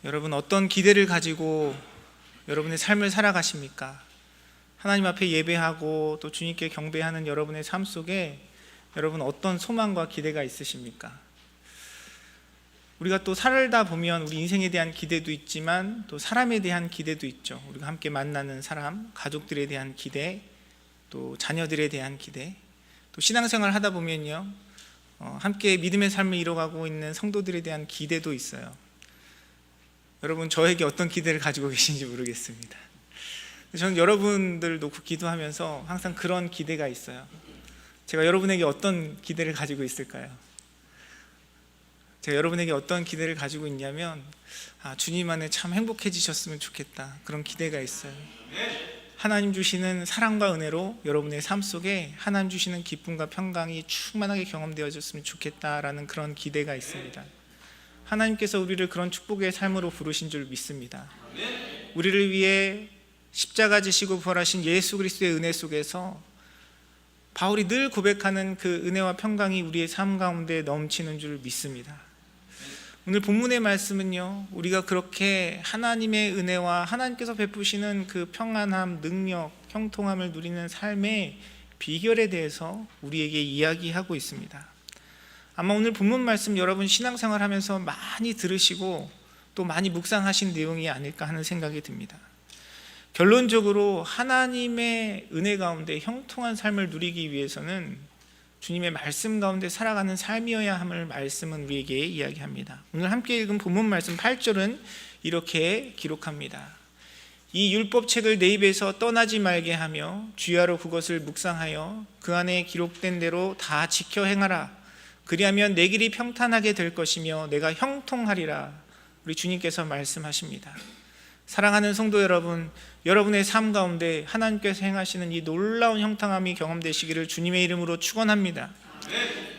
여러분 어떤 기대를 가지고 여러분의 삶을 살아가십니까? 하나님 앞에 예배하고 또 주님께 경배하는 여러분의 삶 속에 여러분 어떤 소망과 기대가 있으십니까? 우리가 또 살다 보면 우리 인생에 대한 기대도 있지만 또 사람에 대한 기대도 있죠. 우리가 함께 만나는 사람, 가족들에 대한 기대, 또 자녀들에 대한 기대, 또 신앙생활 하다 보면요, 함께 믿음의 삶을 이뤄가고 있는 성도들에 대한 기대도 있어요. 여러분 저에게 어떤 기대를 가지고 계신지 모르겠습니다. 저는 여러분들 놓고 기도하면서 항상 그런 기대가 있어요. 제가 여러분에게 어떤 기대를 가지고 있을까요? 제가 여러분에게 어떤 기대를 가지고 있냐면 주님 안에 참 행복해지셨으면 좋겠다, 그런 기대가 있어요. 하나님 주시는 사랑과 은혜로 여러분의 삶 속에 하나님 주시는 기쁨과 평강이 충만하게 경험되어졌으면 좋겠다라는 그런 기대가 있습니다. 하나님께서 우리를 그런 축복의 삶으로 부르신 줄 믿습니다. 우리를 위해 십자가 지시고 부활하신 예수 그리스도의 은혜 속에서 바울이 늘 고백하는 그 은혜와 평강이 우리의 삶 가운데 넘치는 줄 믿습니다. 오늘 본문의 말씀은요, 우리가 그렇게 하나님의 은혜와 하나님께서 베푸시는 그 평안함, 능력, 형통함을 누리는 삶의 비결에 대해서 우리에게 이야기하고 있습니다. 아마 오늘 본문 말씀 여러분 신앙생활 하면서 많이 들으시고 또 많이 묵상하신 내용이 아닐까 하는 생각이 듭니다. 결론적으로 하나님의 은혜 가운데 형통한 삶을 누리기 위해서는 주님의 말씀 가운데 살아가는 삶이어야 함을 말씀은 우리에게 이야기합니다. 오늘 함께 읽은 본문 말씀 8절은 이렇게 기록합니다. 이 율법책을 내 입에서 떠나지 말게 하며 주야로 그것을 묵상하여 그 안에 기록된 대로 다 지켜 행하라. 그리하면 내 길이 평탄하게 될 것이며 내가 형통하리라. 우리 주님께서 말씀하십니다. 사랑하는 성도 여러분, 여러분의 삶 가운데 하나님께서 행하시는 이 놀라운 형통함이 경험되시기를 주님의 이름으로 축원합니다.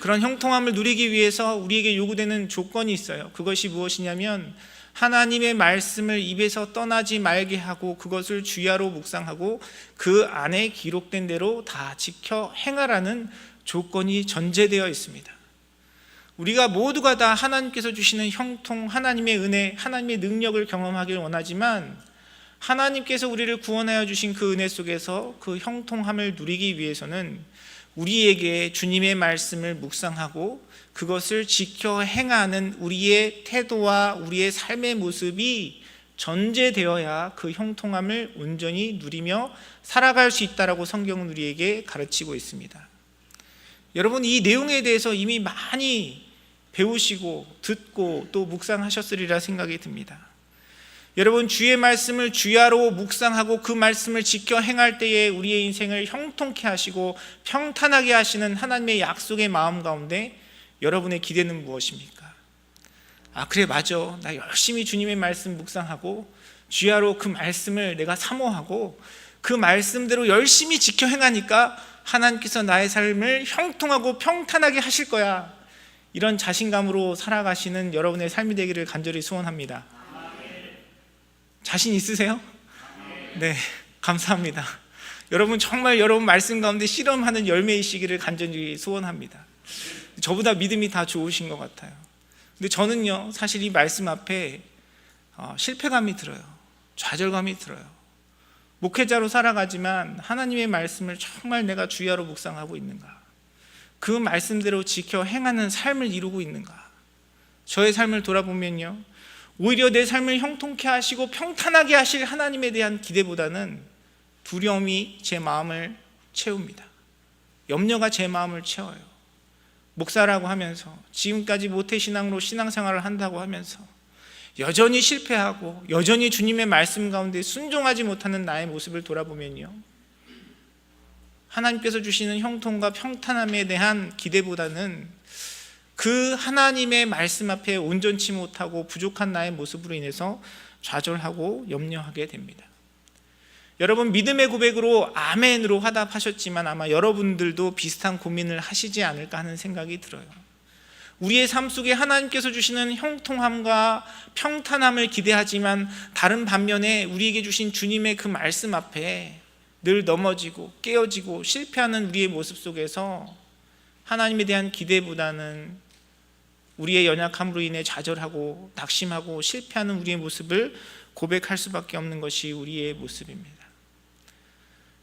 그런 형통함을 누리기 위해서 우리에게 요구되는 조건이 있어요. 그것이 무엇이냐면 하나님의 말씀을 입에서 떠나지 말게 하고 그것을 주야로 묵상하고 그 안에 기록된 대로 다 지켜 행하라는 조건이 전제되어 있습니다. 우리가 모두가 다 하나님께서 주시는 형통, 하나님의 은혜, 하나님의 능력을 경험하길 원하지만 하나님께서 우리를 구원하여 주신 그 은혜 속에서 그 형통함을 누리기 위해서는 우리에게 주님의 말씀을 묵상하고 그것을 지켜 행하는 우리의 태도와 우리의 삶의 모습이 전제되어야 그 형통함을 온전히 누리며 살아갈 수 있다라고 성경은 우리에게 가르치고 있습니다. 여러분 이 내용에 대해서 이미 많이 배우시고 듣고 또 묵상하셨으리라 생각이 듭니다. 여러분 주의 말씀을 주야로 묵상하고 그 말씀을 지켜 행할 때에 우리의 인생을 형통케 하시고 평탄하게 하시는 하나님의 약속의 마음 가운데 여러분의 기대는 무엇입니까? 그래 맞아, 나 열심히 주님의 말씀 묵상하고 주야로 그 말씀을 내가 사모하고 그 말씀대로 열심히 지켜 행하니까 하나님께서 나의 삶을 형통하고 평탄하게 하실 거야. 이런 자신감으로 살아가시는 여러분의 삶이 되기를 간절히 소원합니다. 자신 있으세요? 네, 감사합니다. 여러분 정말 여러분 말씀 가운데 실험하는 열매이시기를 간절히 소원합니다. 저보다 믿음이 다 좋으신 것 같아요. 근데 저는요 사실 이 말씀 앞에 실패감이 들어요. 좌절감이 들어요. 목회자로 살아가지만 하나님의 말씀을 정말 내가 주야로 묵상하고 있는가? 그 말씀대로 지켜 행하는 삶을 이루고 있는가? 저의 삶을 돌아보면요, 오히려 내 삶을 형통케 하시고 평탄하게 하실 하나님에 대한 기대보다는 두려움이 제 마음을 채웁니다. 염려가 제 마음을 채워요. 목사라고 하면서 지금까지 모태신앙으로 신앙생활을 한다고 하면서 여전히 실패하고 여전히 주님의 말씀 가운데 순종하지 못하는 나의 모습을 돌아보면요, 하나님께서 주시는 형통과 평탄함에 대한 기대보다는 그 하나님의 말씀 앞에 온전치 못하고 부족한 나의 모습으로 인해서 좌절하고 염려하게 됩니다. 여러분 믿음의 고백으로 아멘으로 화답하셨지만 아마 여러분들도 비슷한 고민을 하시지 않을까 하는 생각이 들어요. 우리의 삶 속에 하나님께서 주시는 형통함과 평탄함을 기대하지만 다른 반면에 우리에게 주신 주님의 그 말씀 앞에 늘 넘어지고 깨어지고 실패하는 우리의 모습 속에서 하나님에 대한 기대보다는 우리의 연약함으로 인해 좌절하고 낙심하고 실패하는 우리의 모습을 고백할 수밖에 없는 것이 우리의 모습입니다.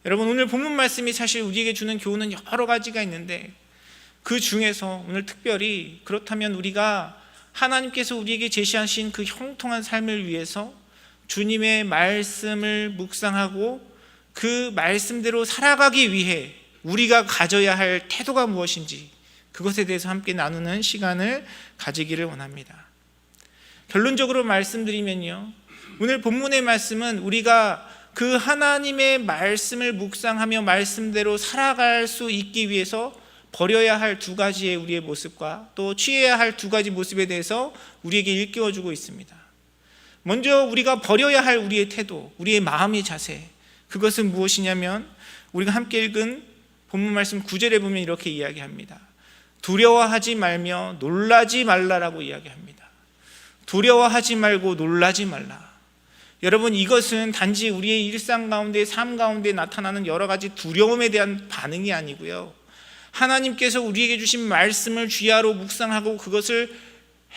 여러분, 오늘 본문 말씀이 사실 우리에게 주는 교훈은 여러 가지가 있는데 그 중에서 오늘 특별히 그렇다면 우리가 하나님께서 우리에게 제시하신 그 형통한 삶을 위해서 주님의 말씀을 묵상하고 그 말씀대로 살아가기 위해 우리가 가져야 할 태도가 무엇인지 그것에 대해서 함께 나누는 시간을 가지기를 원합니다. 결론적으로 말씀드리면요, 오늘 본문의 말씀은 우리가 그 하나님의 말씀을 묵상하며 말씀대로 살아갈 수 있기 위해서 버려야 할 두 가지의 우리의 모습과 또 취해야 할 두 가지 모습에 대해서 우리에게 일깨워주고 있습니다. 먼저 우리가 버려야 할 우리의 태도, 우리의 마음의 자세, 그것은 무엇이냐면 우리가 함께 읽은 본문 말씀 9절에 보면 이렇게 이야기합니다. 두려워하지 말며 놀라지 말라라고 이야기합니다. 두려워하지 말고 놀라지 말라. 여러분, 이것은 단지 우리의 일상 가운데, 삶 가운데 나타나는 여러 가지 두려움에 대한 반응이 아니고요, 하나님께서 우리에게 주신 말씀을 주야로 묵상하고 그것을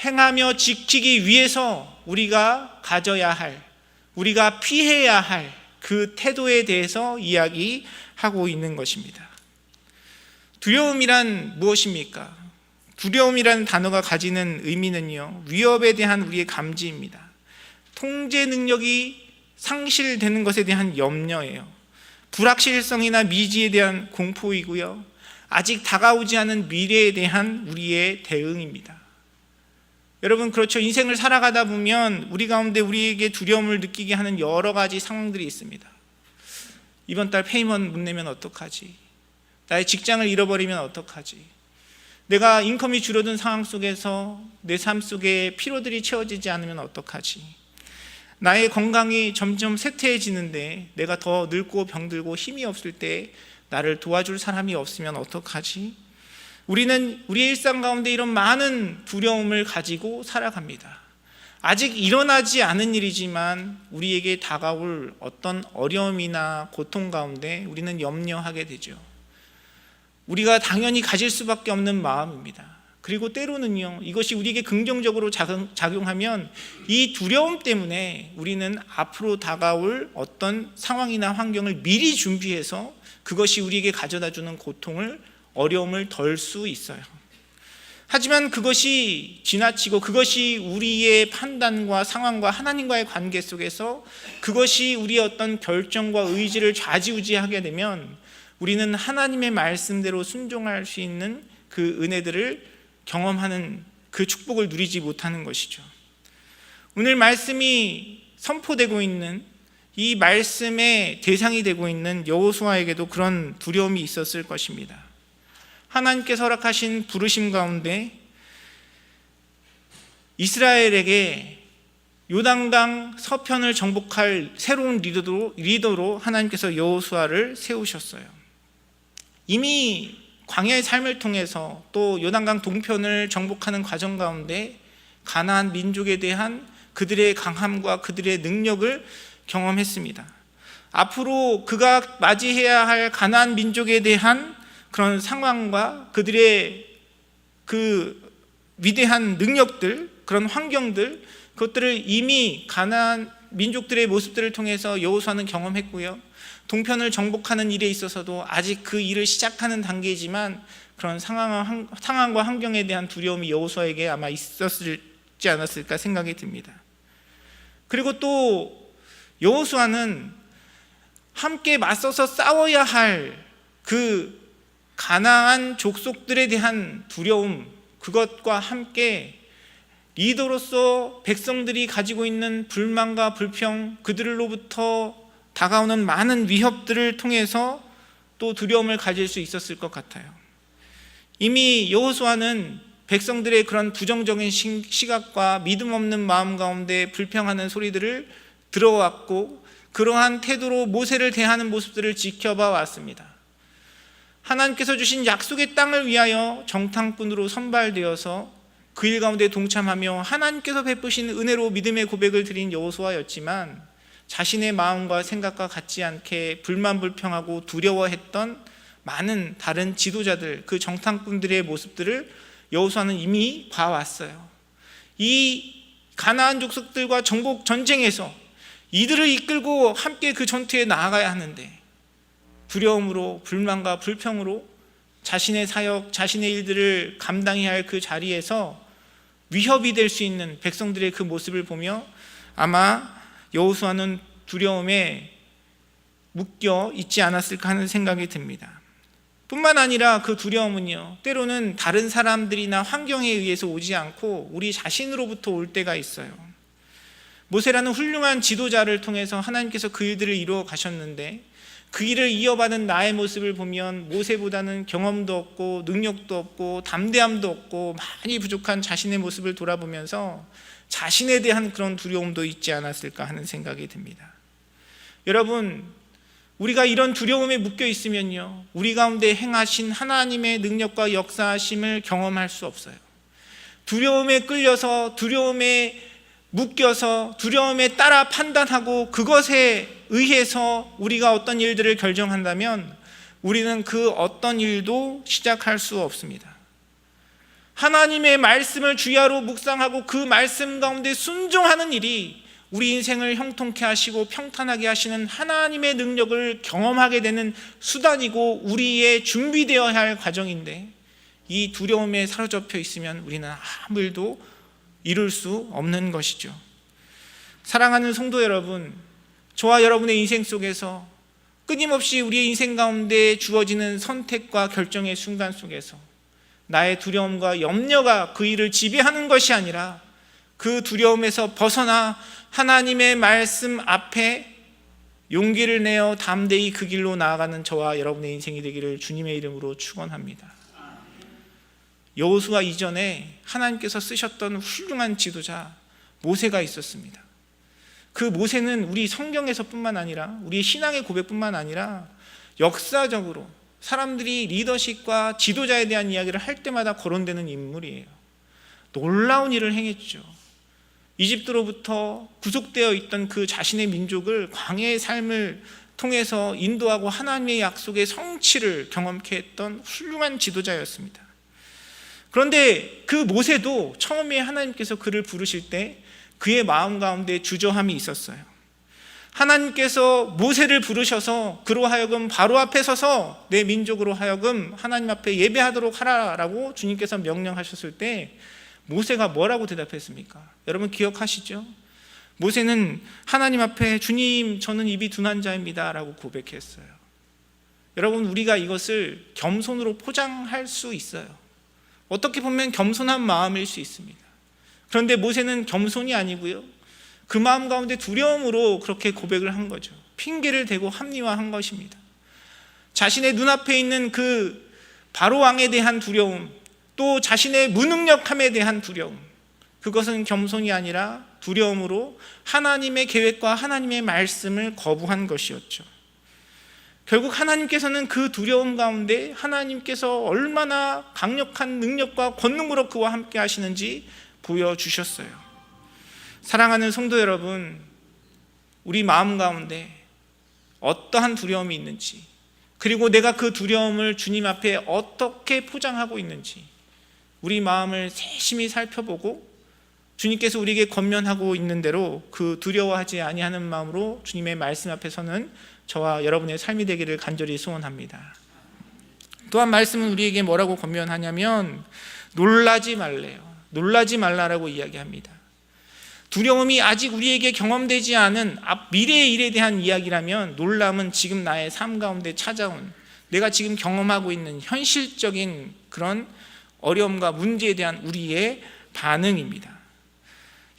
행하며 지키기 위해서 우리가 가져야 할, 우리가 피해야 할 그 태도에 대해서 이야기하고 있는 것입니다. 두려움이란 무엇입니까? 두려움이라는 단어가 가지는 의미는요, 위협에 대한 우리의 감지입니다. 통제 능력이 상실되는 것에 대한 염려예요. 불확실성이나 미지에 대한 공포이고요, 아직 다가오지 않은 미래에 대한 우리의 대응입니다. 여러분, 그렇죠. 인생을 살아가다 보면 우리 가운데 우리에게 두려움을 느끼게 하는 여러 가지 상황들이 있습니다. 이번 달 페이먼트 못 내면 어떡하지? 나의 직장을 잃어버리면 어떡하지? 내가 인컴이 줄어든 상황 속에서 내 삶 속에 피로들이 채워지지 않으면 어떡하지? 나의 건강이 점점 쇠퇴해지는데 내가 더 늙고 병들고 힘이 없을 때 나를 도와줄 사람이 없으면 어떡하지? 우리는 우리의 일상 가운데 이런 많은 두려움을 가지고 살아갑니다. 아직 일어나지 않은 일이지만 우리에게 다가올 어떤 어려움이나 고통 가운데 우리는 염려하게 되죠. 우리가 당연히 가질 수밖에 없는 마음입니다. 그리고 때로는요, 이것이 우리에게 긍정적으로 작용하면 이 두려움 때문에 우리는 앞으로 다가올 어떤 상황이나 환경을 미리 준비해서 그것이 우리에게 가져다주는 고통을, 어려움을 덜 수 있어요. 하지만 그것이 지나치고 그것이 우리의 판단과 상황과 하나님과의 관계 속에서 그것이 우리의 어떤 결정과 의지를 좌지우지하게 되면 우리는 하나님의 말씀대로 순종할 수 있는 그 은혜들을 경험하는 그 축복을 누리지 못하는 것이죠. 오늘 말씀이 선포되고 있는 이 말씀의 대상이 되고 있는 여호수아에게도 그런 두려움이 있었을 것입니다. 하나님께서 허락하신 부르심 가운데 이스라엘에게 요단강 서편을 정복할 새로운 리더로 하나님께서 여호수아를 세우셨어요. 이미 광야의 삶을 통해서 또 요단강 동편을 정복하는 과정 가운데 가나안 민족에 대한 그들의 강함과 그들의 능력을 경험했습니다. 앞으로 그가 맞이해야 할 가나안 민족에 대한 그런 상황과 그들의 그 위대한 능력들, 그런 환경들, 그것들을 이미 가나안 민족들의 모습들을 통해서 여호수아는 경험했고요, 동편을 정복하는 일에 있어서도 아직 그 일을 시작하는 단계이지만 그런 상황과 환경에 대한 두려움이 여호수아에게 아마 있었지 않았을까 생각이 듭니다. 그리고 또 여호수아는 함께 맞서서 싸워야 할 그 가나안 족속들에 대한 두려움, 그것과 함께 리더로서 백성들이 가지고 있는 불만과 불평, 그들로부터 다가오는 많은 위협들을 통해서 또 두려움을 가질 수 있었을 것 같아요. 이미 여호수아는 백성들의 그런 부정적인 시각과 믿음 없는 마음 가운데 불평하는 소리들을 들어왔고 그러한 태도로 모세를 대하는 모습들을 지켜봐 왔습니다. 하나님께서 주신 약속의 땅을 위하여 정탐꾼으로 선발되어서 그 일 가운데 동참하며 하나님께서 베푸신 은혜로 믿음의 고백을 드린 여호수아였지만 자신의 마음과 생각과 같지 않게 불만불평하고 두려워했던 많은 다른 지도자들, 그 정탐꾼들의 모습들을 여호수아는 이미 봐왔어요. 이 가나안 족속들과 정복 전쟁에서 이들을 이끌고 함께 그 전투에 나아가야 하는데 두려움으로, 불만과 불평으로 자신의 사역, 자신의 일들을 감당해야 할 그 자리에서 위협이 될 수 있는 백성들의 그 모습을 보며 아마 여호수아는 두려움에 묶여 있지 않았을까 하는 생각이 듭니다. 뿐만 아니라 그 두려움은요, 때로는 다른 사람들이나 환경에 의해서 오지 않고 우리 자신으로부터 올 때가 있어요. 모세라는 훌륭한 지도자를 통해서 하나님께서 그 일들을 이루어 가셨는데 그 일을 이어받은 나의 모습을 보면 모세보다는 경험도 없고 능력도 없고 담대함도 없고 많이 부족한 자신의 모습을 돌아보면서 자신에 대한 그런 두려움도 있지 않았을까 하는 생각이 듭니다. 여러분, 우리가 이런 두려움에 묶여 있으면요, 우리 가운데 행하신 하나님의 능력과 역사하심을 경험할 수 없어요. 두려움에 끌려서, 두려움에 묶여서, 두려움에 따라 판단하고 그것에 의해서 우리가 어떤 일들을 결정한다면 우리는 그 어떤 일도 시작할 수 없습니다. 하나님의 말씀을 주야로 묵상하고 그 말씀 가운데 순종하는 일이 우리 인생을 형통케 하시고 평탄하게 하시는 하나님의 능력을 경험하게 되는 수단이고 우리의 준비되어야 할 과정인데, 이 두려움에 사로잡혀 있으면 우리는 아무 일도 이룰 수 없는 것이죠. 사랑하는 성도 여러분, 저와 여러분의 인생 속에서 끊임없이 우리의 인생 가운데 주어지는 선택과 결정의 순간 속에서 나의 두려움과 염려가 그 일을 지배하는 것이 아니라 그 두려움에서 벗어나 하나님의 말씀 앞에 용기를 내어 담대히 그 길로 나아가는 저와 여러분의 인생이 되기를 주님의 이름으로 축원합니다. 여호수아 이전에 하나님께서 쓰셨던 훌륭한 지도자 모세가 있었습니다. 그 모세는 우리 성경에서뿐만 아니라 우리 신앙의 고백뿐만 아니라 역사적으로 사람들이 리더십과 지도자에 대한 이야기를 할 때마다 거론되는 인물이에요. 놀라운 일을 행했죠. 이집트로부터 구속되어 있던 그 자신의 민족을 광야의 삶을 통해서 인도하고 하나님의 약속의 성취를 경험케 했던 훌륭한 지도자였습니다. 그런데 그 모세도 처음에 하나님께서 그를 부르실 때 그의 마음 가운데 주저함이 있었어요. 하나님께서 모세를 부르셔서 그로 하여금 바로 앞에 서서 내 민족으로 하여금 하나님 앞에 예배하도록 하라라고 주님께서 명령하셨을 때 모세가 뭐라고 대답했습니까? 여러분 기억하시죠? 모세는 하나님 앞에 주님, 저는 입이 둔한 자입니다 라고 고백했어요. 여러분, 우리가 이것을 겸손으로 포장할 수 있어요. 어떻게 보면 겸손한 마음일 수 있습니다. 그런데 모세는 겸손이 아니고요, 그 마음 가운데 두려움으로 그렇게 고백을 한 거죠. 핑계를 대고 합리화한 것입니다. 자신의 눈앞에 있는 그 바로 왕에 대한 두려움, 또 자신의 무능력함에 대한 두려움, 그것은 겸손이 아니라 두려움으로 하나님의 계획과 하나님의 말씀을 거부한 것이었죠. 결국 하나님께서는 그 두려움 가운데 하나님께서 얼마나 강력한 능력과 권능으로 그와 함께 하시는지 보여주셨어요. 사랑하는 성도 여러분, 우리 마음 가운데 어떠한 두려움이 있는지, 그리고 내가 그 두려움을 주님 앞에 어떻게 포장하고 있는지 우리 마음을 세심히 살펴보고 주님께서 우리에게 권면하고 있는 대로 그 두려워하지 아니하는 마음으로 주님의 말씀 앞에 서는 저와 여러분의 삶이 되기를 간절히 소원합니다. 또한 말씀은 우리에게 뭐라고 권면하냐면 놀라지 말래요. 놀라지 말라라고 이야기합니다. 두려움이 아직 우리에게 경험되지 않은 미래의 일에 대한 이야기라면 놀람은 지금 나의 삶 가운데 찾아온, 내가 지금 경험하고 있는 현실적인 그런 어려움과 문제에 대한 우리의 반응입니다.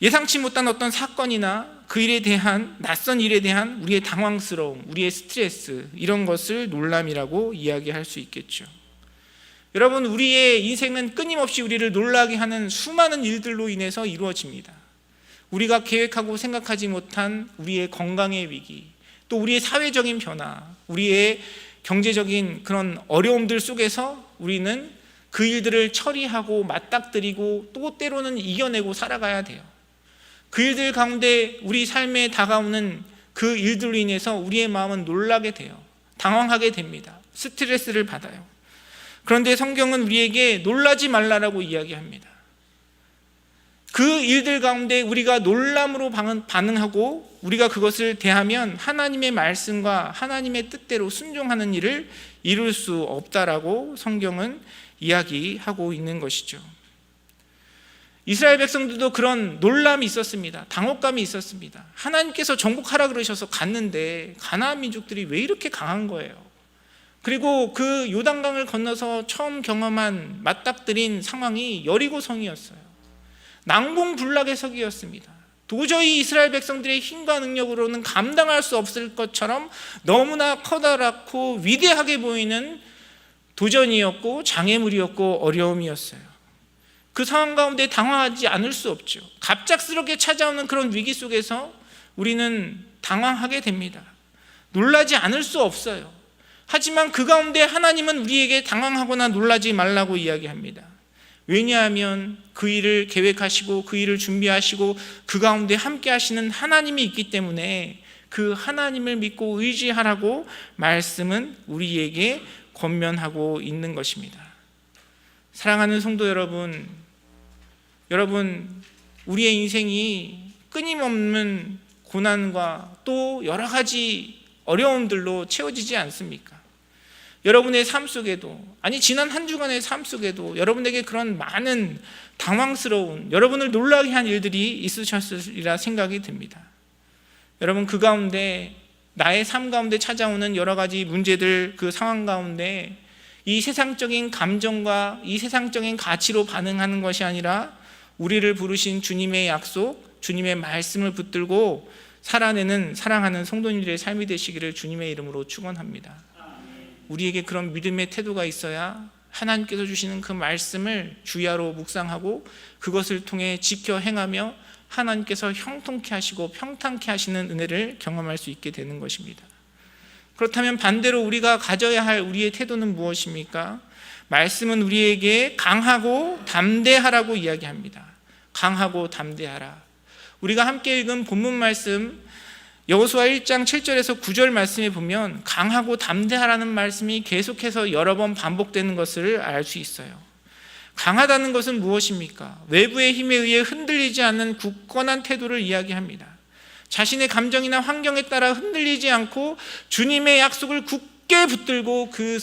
예상치 못한 어떤 사건이나 그 일에 대한, 낯선 일에 대한 우리의 당황스러움, 우리의 스트레스, 이런 것을 놀람이라고 이야기할 수 있겠죠. 여러분, 우리의 인생은 끊임없이 우리를 놀라게 하는 수많은 일들로 인해서 이루어집니다. 우리가 계획하고 생각하지 못한 우리의 건강의 위기, 또 우리의 사회적인 변화, 우리의 경제적인 그런 어려움들 속에서 우리는 그 일들을 처리하고 맞닥뜨리고 또 때로는 이겨내고 살아가야 돼요. 그 일들 가운데 우리 삶에 다가오는 그 일들로 인해서 우리의 마음은 놀라게 돼요. 당황하게 됩니다. 스트레스를 받아요. 그런데 성경은 우리에게 놀라지 말라라고 이야기합니다. 그 일들 가운데 우리가 놀람으로 반응하고 우리가 그것을 대하면 하나님의 말씀과 하나님의 뜻대로 순종하는 일을 이룰 수 없다라고 성경은 이야기하고 있는 것이죠. 이스라엘 백성들도 그런 놀람이 있었습니다. 당혹감이 있었습니다. 하나님께서 정복하라 그러셔서 갔는데 가나안 민족들이 왜 이렇게 강한 거예요? 그리고 그 요단강을 건너서 처음 경험한 맞닥뜨린 상황이 여리고성이었어요. 난공불락의 서기였습니다. 도저히 이스라엘 백성들의 힘과 능력으로는 감당할 수 없을 것처럼 너무나 커다랗고 위대하게 보이는 도전이었고 장애물이었고 어려움이었어요. 그 상황 가운데 당황하지 않을 수 없죠. 갑작스럽게 찾아오는 그런 위기 속에서 우리는 당황하게 됩니다. 놀라지 않을 수 없어요. 하지만 그 가운데 하나님은 우리에게 당황하거나 놀라지 말라고 이야기합니다. 왜냐하면 그 일을 계획하시고 그 일을 준비하시고 그 가운데 함께 하시는 하나님이 있기 때문에 그 하나님을 믿고 의지하라고 말씀은 우리에게 권면하고 있는 것입니다. 사랑하는 성도 여러분, 우리의 인생이 끊임없는 고난과 또 여러 가지 어려움들로 채워지지 않습니까? 여러분의 삶 속에도, 지난 한 주간의 삶 속에도 여러분에게 그런 많은 당황스러운, 여러분을 놀라게 한 일들이 있으셨으리라 생각이 듭니다. 여러분, 그 가운데 나의 삶 가운데 찾아오는 여러 가지 문제들, 그 상황 가운데 이 세상적인 감정과 이 세상적인 가치로 반응하는 것이 아니라 우리를 부르신 주님의 약속, 주님의 말씀을 붙들고 살아내는 사랑하는 성도님들의 삶이 되시기를 주님의 이름으로 축원합니다. 우리에게 그런 믿음의 태도가 있어야 하나님께서 주시는 그 말씀을 주야로 묵상하고 그것을 통해 지켜 행하며 하나님께서 형통케 하시고 평탄케 하시는 은혜를 경험할 수 있게 되는 것입니다. 그렇다면 반대로 우리가 가져야 할 우리의 태도는 무엇입니까? 말씀은 우리에게 강하고 담대하라고 이야기합니다. 강하고 담대하라. 우리가 함께 읽은 본문 말씀 여호수아 1장 7절에서 9절 말씀에 보면 강하고 담대하라는 말씀이 계속해서 여러 번 반복되는 것을 알 수 있어요. 강하다는 것은 무엇입니까? 외부의 힘에 의해 흔들리지 않는 굳건한 태도를 이야기합니다. 자신의 감정이나 환경에 따라 흔들리지 않고 주님의 약속을 굳게 붙들고 그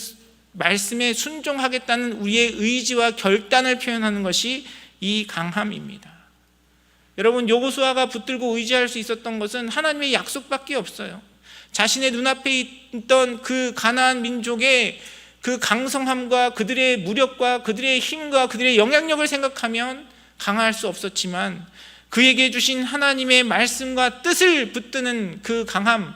말씀에 순종하겠다는 우리의 의지와 결단을 표현하는 것이 이 강함입니다. 여러분, 여호수아가 붙들고 의지할 수 있었던 것은 하나님의 약속밖에 없어요. 자신의 눈앞에 있던 그 가나안 민족의 그 강성함과 그들의 무력과 그들의 힘과 그들의 영향력을 생각하면 강할 수 없었지만 그에게 주신 하나님의 말씀과 뜻을 붙드는 그 강함,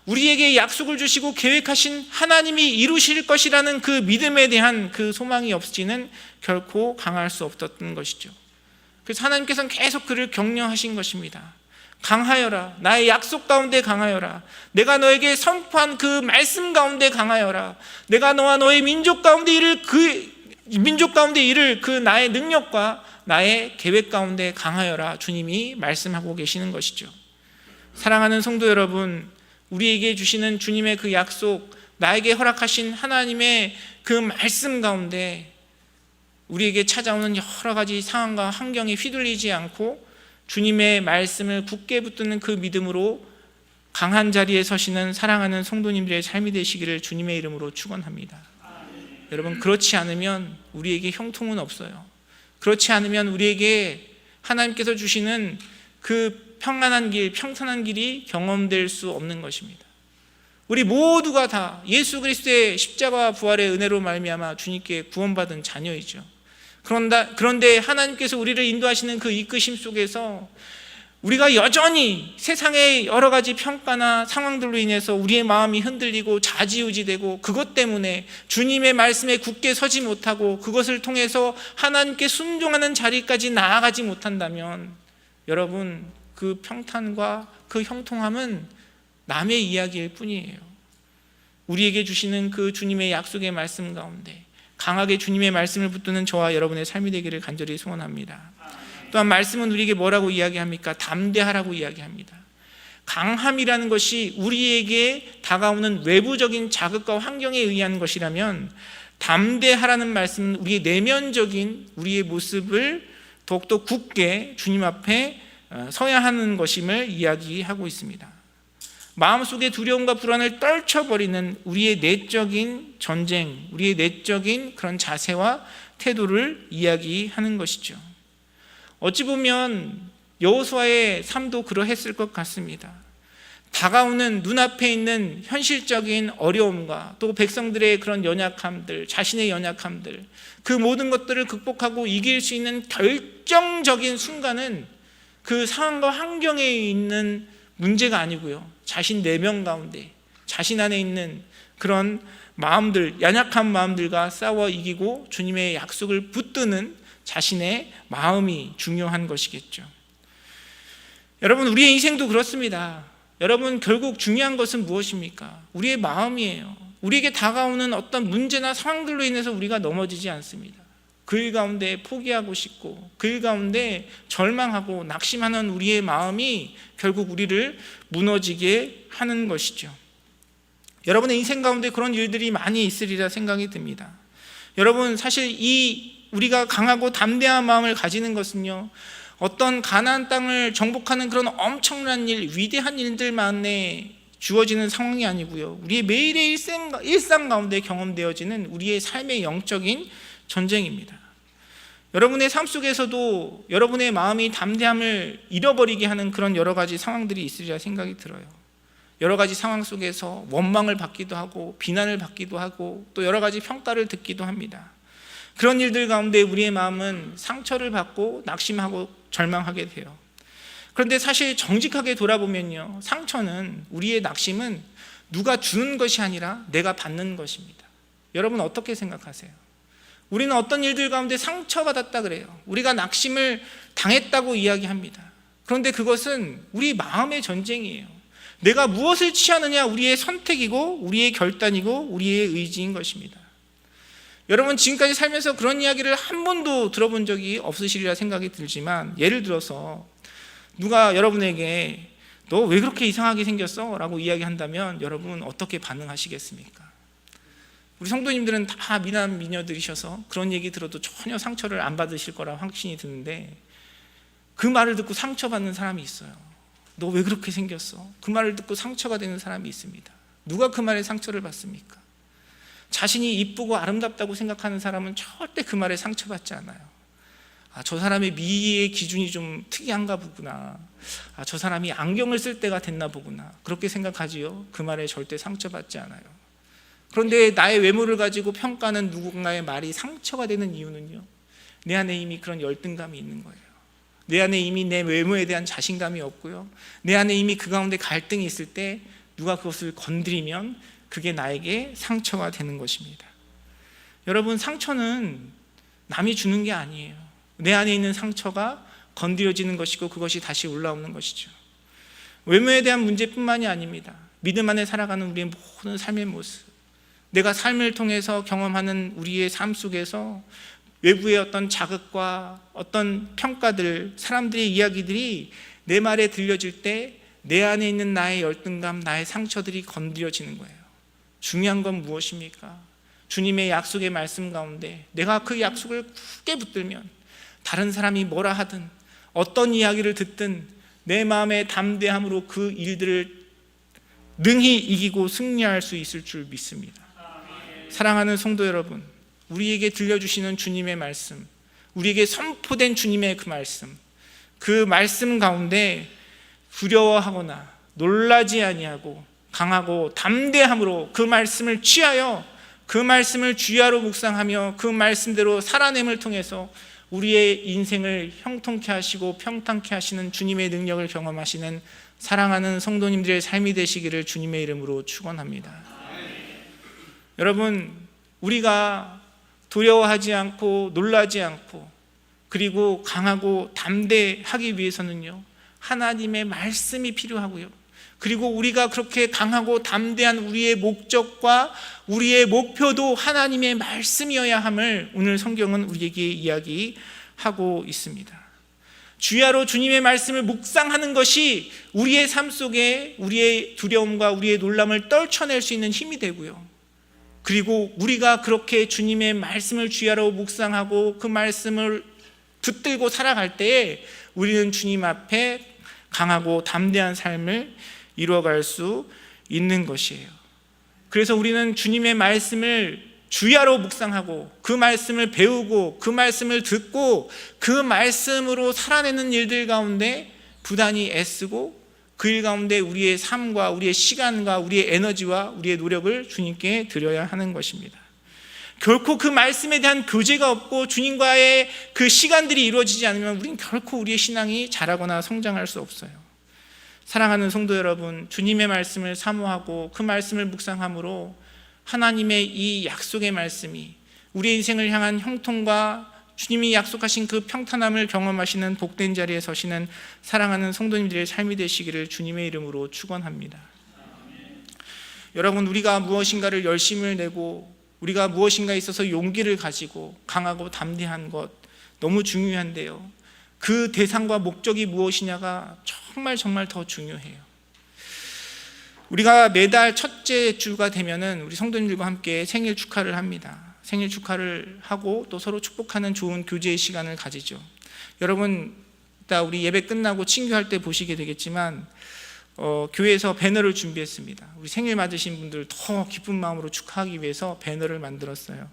우리에게 약속을 주시고 계획하신 하나님이 이루실 것이라는 그 믿음에 대한 그 소망이 없이는 결코 강할 수 없었던 것이죠. 그래서 하나님께서는 계속 그를 격려하신 것입니다. 강하여라. 나의 약속 가운데 강하여라. 내가 너에게 선포한 그 말씀 가운데 강하여라. 내가 너와 너의 민족 가운데 이를 그 나의 능력과 나의 계획 가운데 강하여라. 주님이 말씀하고 계시는 것이죠. 사랑하는 성도 여러분, 우리에게 주시는 주님의 그 약속, 나에게 허락하신 하나님의 그 말씀 가운데 우리에게 찾아오는 여러 가지 상황과 환경에 휘둘리지 않고 주님의 말씀을 굳게 붙드는 그 믿음으로 강한 자리에 서시는 사랑하는 성도님들의 삶이 되시기를 주님의 이름으로 축원합니다. 여러분, 그렇지 않으면 우리에게 형통은 없어요. 그렇지 않으면 우리에게 하나님께서 주시는 그 평안한 길, 평탄한 길이 경험될 수 없는 것입니다. 우리 모두가 다 예수 그리스도의 십자가와 부활의 은혜로 말미암아 주님께 구원받은 자녀이죠. 그런데 하나님께서 우리를 인도하시는 그 이끄심 속에서 우리가 여전히 세상의 여러 가지 평가나 상황들로 인해서 우리의 마음이 흔들리고 좌지우지되고 그것 때문에 주님의 말씀에 굳게 서지 못하고 그것을 통해서 하나님께 순종하는 자리까지 나아가지 못한다면 여러분, 그 평탄과 그 형통함은 남의 이야기일 뿐이에요. 우리에게 주시는 그 주님의 약속의 말씀 가운데 강하게 주님의 말씀을 붙드는 저와 여러분의 삶이 되기를 간절히 소원합니다. 또한 말씀은 우리에게 뭐라고 이야기합니까? 담대하라고 이야기합니다. 강함이라는 것이 우리에게 다가오는 외부적인 자극과 환경에 의한 것이라면, 담대하라는 말씀은 우리의 내면적인 우리의 모습을 더욱더 굳게 주님 앞에 서야 하는 것임을 이야기하고 있습니다. 마음속의 두려움과 불안을 떨쳐버리는 우리의 내적인 전쟁, 우리의 내적인 그런 자세와 태도를 이야기하는 것이죠. 어찌 보면 여호수아의 삶도 그러했을 것 같습니다. 다가오는 눈앞에 있는 현실적인 어려움과 또 백성들의 그런 연약함들, 자신의 연약함들, 그 모든 것들을 극복하고 이길 수 있는 결정적인 순간은 그 상황과 환경에 있는 문제가 아니고요, 자신 내면 가운데 자신 안에 있는 그런 마음들, 연약한 마음들과 싸워 이기고 주님의 약속을 붙드는 자신의 마음이 중요한 것이겠죠. 여러분, 우리의 인생도 그렇습니다. 여러분, 결국 중요한 것은 무엇입니까? 우리의 마음이에요. 우리에게 다가오는 어떤 문제나 상황들로 인해서 우리가 넘어지지 않습니다. 그 일 가운데 포기하고 싶고 그 일 가운데 절망하고 낙심하는 우리의 마음이 결국 우리를 무너지게 하는 것이죠. 여러분의 인생 가운데 그런 일들이 많이 있으리라 생각이 듭니다. 여러분, 사실 우리가 강하고 담대한 마음을 가지는 것은요, 어떤 가나안 땅을 정복하는 그런 엄청난 일, 위대한 일들만에 주어지는 상황이 아니고요, 우리의 매일의 일상 가운데 경험되어지는 우리의 삶의 영적인 전쟁입니다. 여러분의 삶 속에서도 여러분의 마음이 담대함을 잃어버리게 하는 그런 여러 가지 상황들이 있으리라 생각이 들어요. 여러 가지 상황 속에서 원망을 받기도 하고 비난을 받기도 하고 또 여러 가지 평가를 듣기도 합니다. 그런 일들 가운데 우리의 마음은 상처를 받고 낙심하고 절망하게 돼요. 그런데 사실 정직하게 돌아보면요, 상처는, 우리의 낙심은 누가 주는 것이 아니라 내가 받는 것입니다. 여러분, 어떻게 생각하세요? 우리는 어떤 일들 가운데 상처받았다 그래요. 우리가 낙심을 당했다고 이야기합니다. 그런데 그것은 우리 마음의 전쟁이에요. 내가 무엇을 취하느냐, 우리의 선택이고 우리의 결단이고 우리의 의지인 것입니다. 여러분, 지금까지 살면서 그런 이야기를 한 번도 들어본 적이 없으시리라 생각이 들지만, 예를 들어서 누가 여러분에게 너 왜 그렇게 이상하게 생겼어? 라고 이야기한다면 여러분 어떻게 반응하시겠습니까? 우리 성도님들은 다 미남 미녀들이셔서 그런 얘기 들어도 전혀 상처를 안 받으실 거라 확신이 드는데, 그 말을 듣고 상처받는 사람이 있어요. 너 왜 그렇게 생겼어? 그 말을 듣고 상처가 되는 사람이 있습니다. 누가 그 말에 상처를 받습니까? 자신이 이쁘고 아름답다고 생각하는 사람은 절대 그 말에 상처받지 않아요. 저 사람의 미의 기준이 좀 특이한가 보구나. 저 사람이 안경을 쓸 때가 됐나 보구나. 그렇게 생각하지요. 그 말에 절대 상처받지 않아요. 그런데 나의 외모를 가지고 평가하는 누군가의 말이 상처가 되는 이유는요, 내 안에 이미 그런 열등감이 있는 거예요. 내 안에 이미 내 외모에 대한 자신감이 없고요, 내 안에 이미 그 가운데 갈등이 있을 때 누가 그것을 건드리면 그게 나에게 상처가 되는 것입니다. 여러분, 상처는 남이 주는 게 아니에요. 내 안에 있는 상처가 건드려지는 것이고 그것이 다시 올라오는 것이죠. 외모에 대한 문제뿐만이 아닙니다. 믿음 안에 살아가는 우리의 모든 삶의 모습, 내가 삶을 통해서 경험하는 우리의 삶 속에서 외부의 어떤 자극과 어떤 평가들, 사람들의 이야기들이 내 말에 들려질 때 내 안에 있는 나의 열등감, 나의 상처들이 건드려지는 거예요. 중요한 건 무엇입니까? 주님의 약속의 말씀 가운데 내가 그 약속을 굳게 붙들면 다른 사람이 뭐라 하든 어떤 이야기를 듣든 내 마음의 담대함으로 그 일들을 능히 이기고 승리할 수 있을 줄 믿습니다. 사랑하는 성도 여러분, 우리에게 들려주시는 주님의 말씀, 우리에게 선포된 주님의 그 말씀 가운데 두려워하거나 놀라지 아니하고 강하고 담대함으로 그 말씀을 취하여 그 말씀을 주야로 묵상하며 그 말씀대로 살아냄을 통해서 우리의 인생을 형통케 하시고 평탄케 하시는 주님의 능력을 경험하시는 사랑하는 성도님들의 삶이 되시기를 주님의 이름으로 축원합니다. 여러분, 우리가 두려워하지 않고 놀라지 않고 그리고 강하고 담대하기 위해서는요, 하나님의 말씀이 필요하고요, 그리고 우리가 그렇게 강하고 담대한 우리의 목적과 우리의 목표도 하나님의 말씀이어야 함을 오늘 성경은 우리에게 이야기하고 있습니다. 주야로 주님의 말씀을 묵상하는 것이 우리의 삶 속에 우리의 두려움과 우리의 놀람을 떨쳐낼 수 있는 힘이 되고요. 그리고 우리가 그렇게 주님의 말씀을 주야로 묵상하고 그 말씀을 붙들고 살아갈 때에 우리는 주님 앞에 강하고 담대한 삶을 이루어갈 수 있는 것이에요. 그래서 우리는 주님의 말씀을 주야로 묵상하고 그 말씀을 배우고 그 말씀을 듣고 그 말씀으로 살아내는 일들 가운데 부단히 애쓰고 그 일 가운데 우리의 삶과 우리의 시간과 우리의 에너지와 우리의 노력을 주님께 드려야 하는 것입니다. 결코 그 말씀에 대한 교제가 없고 주님과의 그 시간들이 이루어지지 않으면 우리는 결코 우리의 신앙이 자라거나 성장할 수 없어요. 사랑하는 성도 여러분, 주님의 말씀을 사모하고 그 말씀을 묵상함으로 하나님의 이 약속의 말씀이 우리의 인생을 향한 형통과 주님이 약속하신 그 평탄함을 경험하시는 복된 자리에 서시는 사랑하는 성도님들의 삶이 되시기를 주님의 이름으로 축원합니다. 여러분, 우리가 무엇인가를 열심을 내고 우리가 무엇인가에 있어서 용기를 가지고 강하고 담대한 것 너무 중요한데요, 그 대상과 목적이 무엇이냐가 정말 더 중요해요. 우리가 매달 첫째 주가 되면은 우리 성도님들과 함께 생일 축하를 합니다. 생일 축하를 하고 또 서로 축복하는 좋은 교제의 시간을 가지죠. 여러분, 이따 우리 예배 끝나고 친교할 때 보시게 되겠지만 교회에서 배너를 준비했습니다. 우리 생일 맞으신 분들 더 기쁜 마음으로 축하하기 위해서 배너를 만들었어요.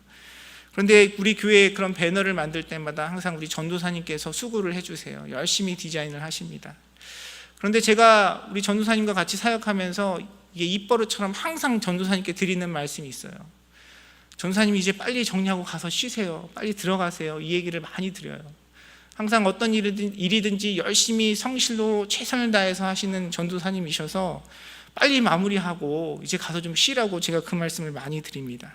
그런데 우리 교회에 그런 배너를 만들 때마다 항상 우리 전도사님께서 수고를 해주세요. 열심히 디자인을 하십니다. 그런데 제가 우리 전도사님과 같이 사역하면서 이게 입버릇처럼 항상 전도사님께 드리는 말씀이 있어요. 전도사님이 이제 빨리 정리하고 가서 쉬세요. 빨리 들어가세요. 이 얘기를 많이 드려요. 항상 어떤 일이든지 열심히 성실로 최선을 다해서 하시는 전도사님이셔서 빨리 마무리하고 이제 가서 좀 쉬라고 제가 그 말씀을 많이 드립니다.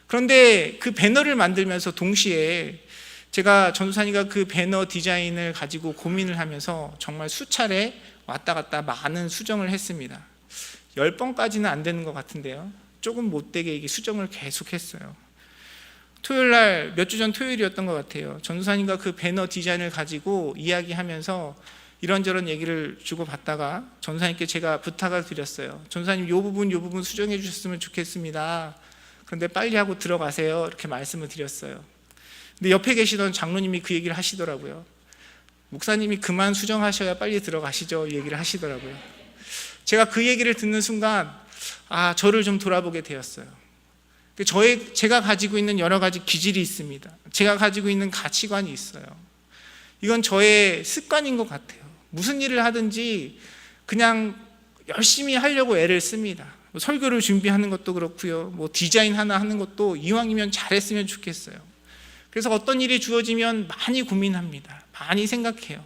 그런데 그 배너를 만들면서 동시에 제가 전도사님과 그 배너 디자인을 가지고 고민을 하면서 정말 수차례 왔다 갔다 많은 수정을 했습니다. 10번까지는 안 되는 것 같은데요, 조금 못되게 이게 수정을 계속 했어요. 토요일날, 몇 주 전 토요일이었던 것 같아요, 전도사님과 그 배너 디자인을 가지고 이야기하면서 이런저런 얘기를 주고받다가 전도사님께 제가 부탁을 드렸어요. 전도사님, 이 부분 수정해 주셨으면 좋겠습니다. 그런데 빨리 하고 들어가세요. 이렇게 말씀을 드렸어요. 근데 옆에 계시던 장로님이 그 얘기를 하시더라고요. 목사님이 그만 수정하셔야 빨리 들어가시죠, 이 얘기를 하시더라고요. 제가 그 얘기를 듣는 순간 저를 좀 돌아보게 되었어요. 제가 가지고 있는 여러 가지 기질이 있습니다. 제가 가지고 있는 가치관이 있어요. 이건 저의 습관인 것 같아요. 무슨 일을 하든지 그냥 열심히 하려고 애를 씁니다. 설교를 준비하는 것도 그렇고요, 디자인 하나 하는 것도 이왕이면 잘했으면 좋겠어요. 그래서 어떤 일이 주어지면 많이 고민합니다. 많이 생각해요.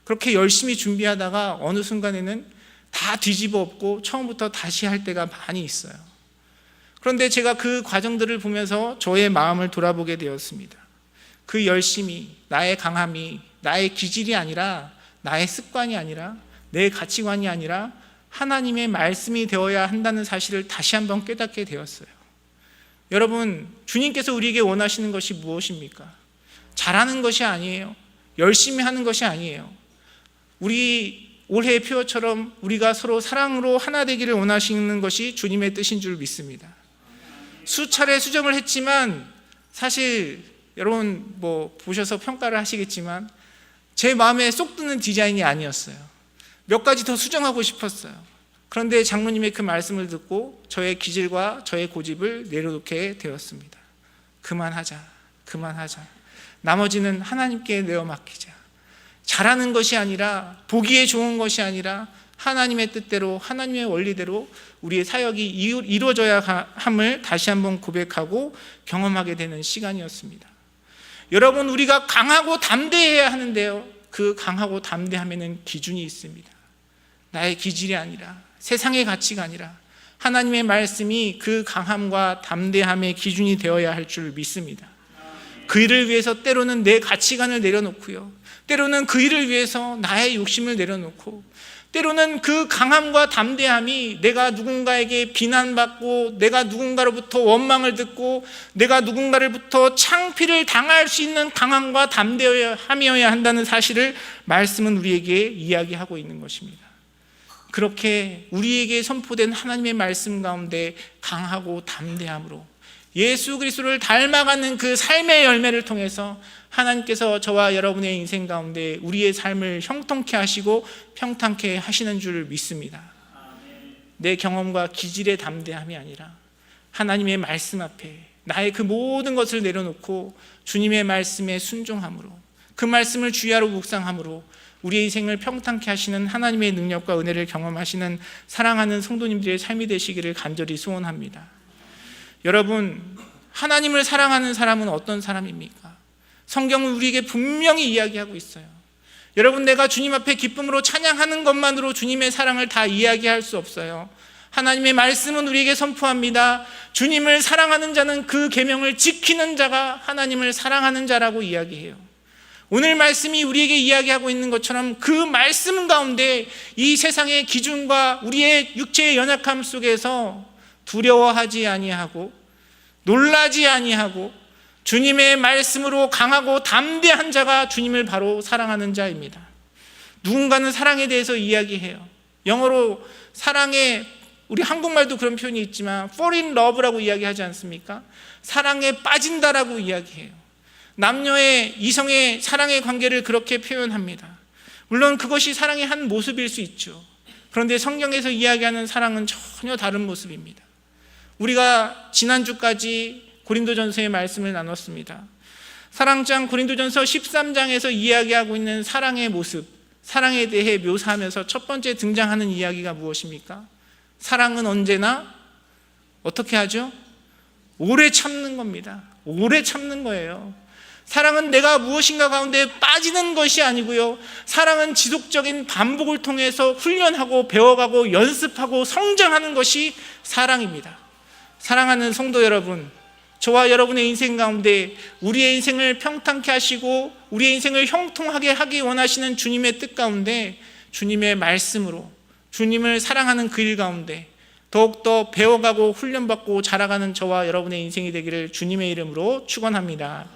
그렇게 열심히 준비하다가 어느 순간에는 다 뒤집어 엎고 처음부터 다시 할 때가 많이 있어요. 그런데 제가 그 과정들을 보면서 저의 마음을 돌아보게 되었습니다. 그 열심이, 나의 강함이 나의 기질이 아니라, 나의 습관이 아니라, 내 가치관이 아니라 하나님의 말씀이 되어야 한다는 사실을 다시 한번 깨닫게 되었어요. 여러분, 주님께서 우리에게 원하시는 것이 무엇입니까? 잘하는 것이 아니에요. 열심히 하는 것이 아니에요. 우리 올해의 표어처럼 우리가 서로 사랑으로 하나 되기를 원하시는 것이 주님의 뜻인 줄 믿습니다. 수차례 수정을 했지만 사실 여러분 보셔서 평가를 하시겠지만 제 마음에 쏙 드는 디자인이 아니었어요. 몇 가지 더 수정하고 싶었어요. 그런데 장로님의 그 말씀을 듣고 저의 기질과 저의 고집을 내려놓게 되었습니다. 그만하자. 나머지는 하나님께 내어 맡기자. 잘하는 것이 아니라, 보기에 좋은 것이 아니라 하나님의 뜻대로, 하나님의 원리대로 우리의 사역이 이루어져야 함을 다시 한번 고백하고 경험하게 되는 시간이었습니다. 여러분, 우리가 강하고 담대해야 하는데요, 그 강하고 담대함에는 기준이 있습니다. 나의 기질이 아니라, 세상의 가치가 아니라 하나님의 말씀이 그 강함과 담대함의 기준이 되어야 할 줄 믿습니다. 그 일을 위해서 때로는 내 가치관을 내려놓고요, 때로는 그 일을 위해서 나의 욕심을 내려놓고, 때로는 그 강함과 담대함이 내가 누군가에게 비난받고 내가 누군가로부터 원망을 듣고 내가 누군가로부터 창피를 당할 수 있는 강함과 담대함이어야 한다는 사실을 말씀은 우리에게 이야기하고 있는 것입니다. 그렇게 우리에게 선포된 하나님의 말씀 가운데 강하고 담대함으로 예수 그리스도를 닮아가는 그 삶의 열매를 통해서 하나님께서 저와 여러분의 인생 가운데 우리의 삶을 형통케 하시고 평탄케 하시는 줄 믿습니다. 내 경험과 기질의 담대함이 아니라 하나님의 말씀 앞에 나의 그 모든 것을 내려놓고 주님의 말씀에 순종함으로 그 말씀을 주야로 묵상함으로 우리의 인생을 평탄케 하시는 하나님의 능력과 은혜를 경험하시는 사랑하는 성도님들의 삶이 되시기를 간절히 소원합니다. 여러분, 하나님을 사랑하는 사람은 어떤 사람입니까? 성경은 우리에게 분명히 이야기하고 있어요. 여러분, 내가 주님 앞에 기쁨으로 찬양하는 것만으로 주님의 사랑을 다 이야기할 수 없어요. 하나님의 말씀은 우리에게 선포합니다. 주님을 사랑하는 자는 그 계명을 지키는 자가 하나님을 사랑하는 자라고 이야기해요. 오늘 말씀이 우리에게 이야기하고 있는 것처럼 그 말씀 가운데 이 세상의 기준과 우리의 육체의 연약함 속에서 두려워하지 아니하고 놀라지 아니하고 주님의 말씀으로 강하고 담대한 자가 주님을 바로 사랑하는 자입니다. 누군가는 사랑에 대해서 이야기해요. 영어로 사랑에, 우리 한국말도 그런 표현이 있지만 fall in love라고 이야기하지 않습니까? 사랑에 빠진다라고 이야기해요. 남녀의 이성의 사랑의 관계를 그렇게 표현합니다. 물론 그것이 사랑의 한 모습일 수 있죠. 그런데 성경에서 이야기하는 사랑은 전혀 다른 모습입니다. 우리가 지난주까지 고린도전서의 말씀을 나눴습니다. 사랑장 고린도전서 13장에서 이야기하고 있는 사랑의 모습, 사랑에 대해 묘사하면서 첫 번째 등장하는 이야기가 무엇입니까? 사랑은 언제나 어떻게 하죠? 오래 참는 겁니다. 오래 참는 거예요. 사랑은 내가 무엇인가 가운데 빠지는 것이 아니고요, 사랑은 지속적인 반복을 통해서 훈련하고 배워가고 연습하고 성장하는 것이 사랑입니다. 사랑하는 성도 여러분, 저와 여러분의 인생 가운데 우리의 인생을 평탄케 하시고 우리의 인생을 형통하게 하기 원하시는 주님의 뜻 가운데 주님의 말씀으로 주님을 사랑하는 그 일 가운데 더욱더 배워가고 훈련받고 자라가는 저와 여러분의 인생이 되기를 주님의 이름으로 축원합니다.